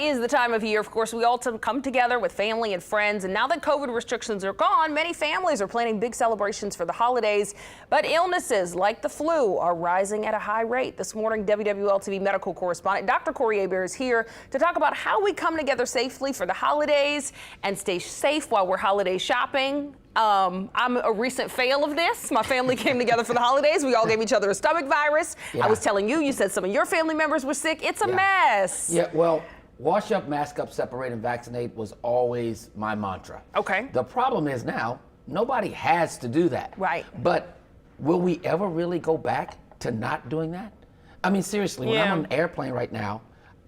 is the time of year, of course, we all come together with family and friends. And now that COVID restrictions are gone, many families are planning big celebrations for the holidays. But illnesses like the flu are rising at a high rate. This morning, WWL-TV medical correspondent Dr. Hebert is here to talk about how we come together safely for the holidays and stay safe while we're holiday shopping. I'm a recent fail of this. My family came together for the holidays. We all gave each other a stomach virus. Yeah. I was telling you, you said some of your family members were sick. It's a mess. Yeah, well, wash up, mask up, separate, and vaccinate was always my mantra. Okay. The problem is now, nobody has to do that. Right. But will we ever really go back to not doing that? I mean, seriously, when I'm on an airplane right now,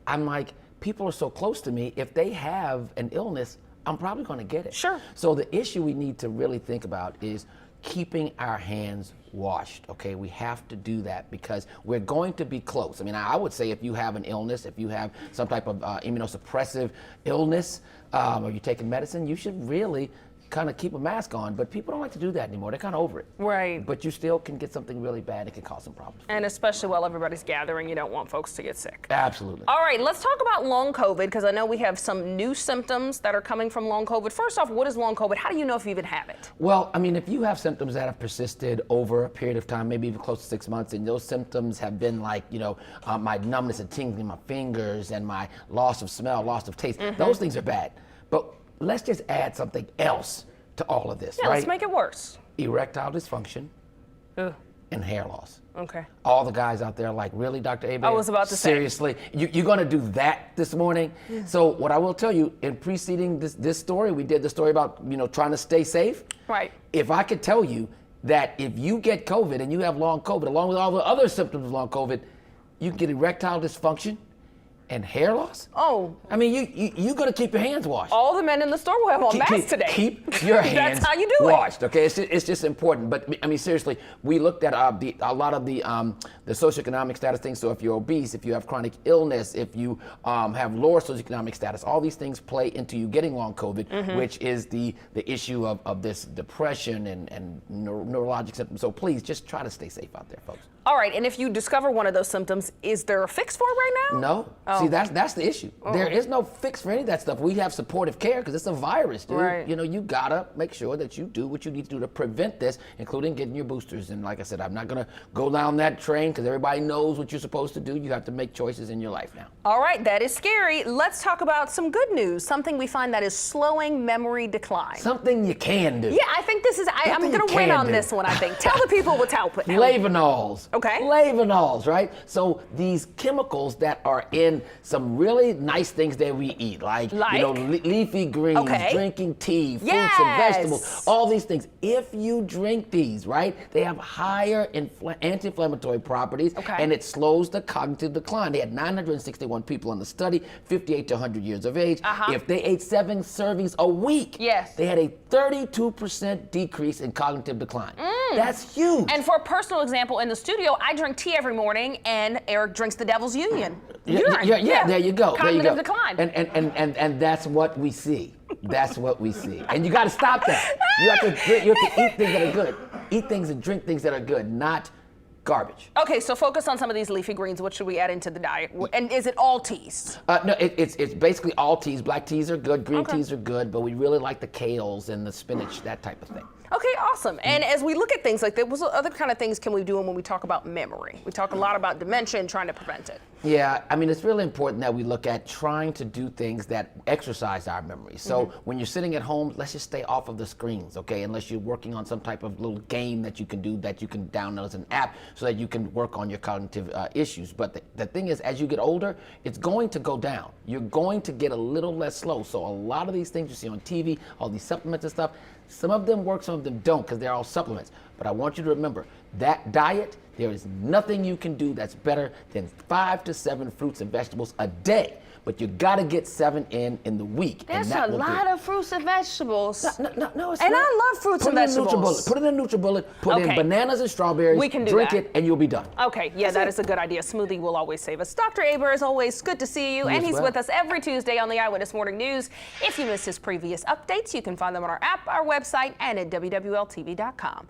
I'm like, people are so close to me. If they have an illness, I'm probably going to get it. Sure. So the issue we need to really think about is keeping our hands washed, okay? We have to do that because we're going to be close. I mean, I would say if you have an illness, if you have some type of immunosuppressive illness, or you're taking medicine, you should really kind of keep a mask on, but people don't like to do that anymore. They're kind of over it. Right. But you still can get something really bad. It can cause some problems. And especially while everybody's gathering, you don't want folks to get sick. Absolutely. All right, let's talk about long COVID because I know we have some new symptoms that are coming from long COVID. First off, what is long COVID? How do you know if you even have it? Well, I mean, if you have symptoms that have persisted over a period of time, maybe even close to 6 months, and those symptoms have been like, my numbness and tingling in my fingers and my loss of smell, loss of taste, those things are bad. But let's just add something else to all of this, Yeah, right? let's make it worse. Erectile dysfunction Ugh. and hair loss. Okay. All the guys out there are like, really, Dr. Hebert? I was about to say. Seriously? You're going to do that this morning? Yeah. So what I will tell you, in preceding this story, we did the story about, trying to stay safe. Right. If I could tell you that if you get COVID and you have long COVID, along with all the other symptoms of long COVID, you can get erectile dysfunction and hair loss? Oh. I mean, you're going to keep your hands washed. All the men in the store will have on masks today. Keep your hands That's how you do washed, okay? It's just important. But, I mean, seriously, we looked at a lot of the socioeconomic status things. So if you're obese, if you have chronic illness, if you have lower socioeconomic status, all these things play into you getting long COVID, which is the issue of this depression and neurologic symptoms. So please, just try to stay safe out there, folks. All right, and if you discover one of those symptoms, is there a fix for it right now? No. Oh. See, that's the issue. Oh. There is no fix for any of that stuff. We have supportive care because it's a virus, dude. Right. You gotta make sure that you do what you need to do to prevent this, including getting your boosters. And like I said, I'm not gonna go down that train because everybody knows what you're supposed to do. You have to make choices in your life now. All right, that is scary. Let's talk about some good news, something we find that is slowing memory decline. Something you can do. Yeah, I think this is, I'm gonna win on this one, I think. Tell the people what's happening. Flavanols. Okay. Flavanols, right? So these chemicals that are in some really nice things that we eat, like? Leafy greens, drinking tea, fruits and vegetables, all these things. If you drink these, right, they have higher anti-inflammatory properties, and it slows the cognitive decline. They had 961 people in the study, 58 to 100 years of age. If they ate 7 servings a week, they had a 32% decrease in cognitive decline. That's huge. And for a personal example, in the studio, I drink tea every morning, and Eric drinks the Devil's Union. Yeah, there you go. Cognitive decline. And that's what we see. That's what we see. And you got to stop that. You have to eat things that are good. Eat things and drink things that are good, not garbage. Okay, so focus on some of these leafy greens. What should we add into the diet? And is it all teas? No, it's basically all teas. Black teas are good, green teas are good, but we really like the kales and the spinach, that type of thing. Okay, awesome. And as we look at things like that, what other kind of things can we do when we talk about memory? We talk a lot about dementia and trying to prevent it. Yeah, I mean, it's really important that we look at trying to do things that exercise our memory. So when you're sitting at home, let's just stay off of the screens, okay? Unless you're working on some type of little game that you can do, that you can download as an app so that you can work on your cognitive issues. But the thing is, as you get older, it's going to go down. You're going to get a little less slow. So a lot of these things you see on TV, all these supplements and stuff, some of them work, some of them don't, because they're all supplements. But I want you to remember, that diet, there is nothing you can do that's better than 5 to 7 fruits and vegetables a day. But you got to get 7 in the week. That's a lot of fruits and vegetables. No, it's and not. I love fruits and vegetables. Put it in a NutriBullet. Put in bananas and strawberries. We can do drink that. it, and you'll be done. Okay, yeah, that is a good idea. Smoothie will always save us. Dr. Hebert, as always, good to see you. And he's with us every Tuesday on the Eyewitness Morning News. If you missed his previous updates, you can find them on our app, our website, and at WWLTV.com.